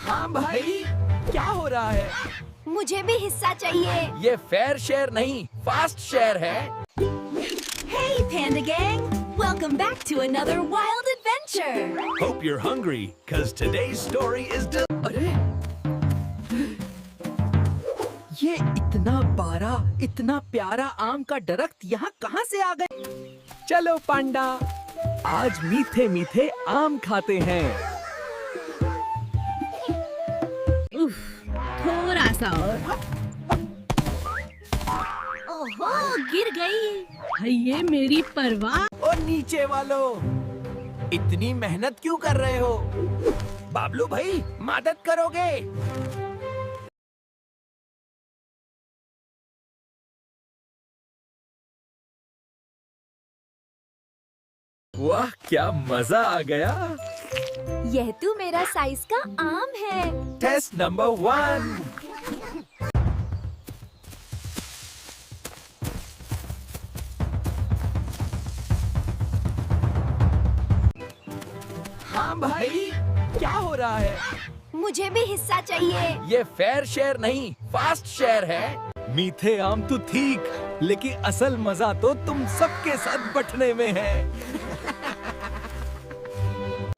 हाँ भाई, क्या हो रहा है? मुझे भी हिस्सा चाहिए। ये फेयर शेयर नहीं, फास्ट शेयर है। Hey Panda Gang, welcome back to another wild adventure. Hope you're hungry, cause today's story is अरे, ये इतना बड़ा, इतना प्यारा आम का दरख्त यहाँ कहाँ से आ गए? चलो पांडा, आज मीठे मीठे आम खाते हैं। थोड़ा सा और। ओहो, गिर गई। ये मेरी परवाह। और नीचे वालों, इतनी मेहनत क्यों कर रहे हो? बाबलू भाई, मदद करोगे? वाह, क्या मजा आ गया। यह तो मेरा साइज का आम है। Test number 1। हाँ भाई, क्या हो रहा है? मुझे भी हिस्सा चाहिए। ये फेयर शेयर नहीं, फास्ट शेयर है। मीठे आम तो ठीक, लेकिन असल मजा तो तुम सबके साथ बंटने में है।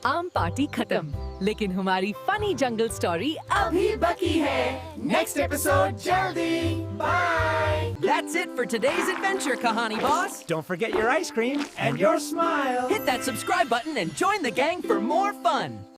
आम पार्टी खत्म, लेकिन हमारी फनी जंगल स्टोरी अभी बाकी है। नेक्स्ट एपिसोड जल्दी। Bye. That's it for today's adventure, Kahani Boss. Don't forget your ice cream and your smile. Hit that subscribe button and join the gang for more fun.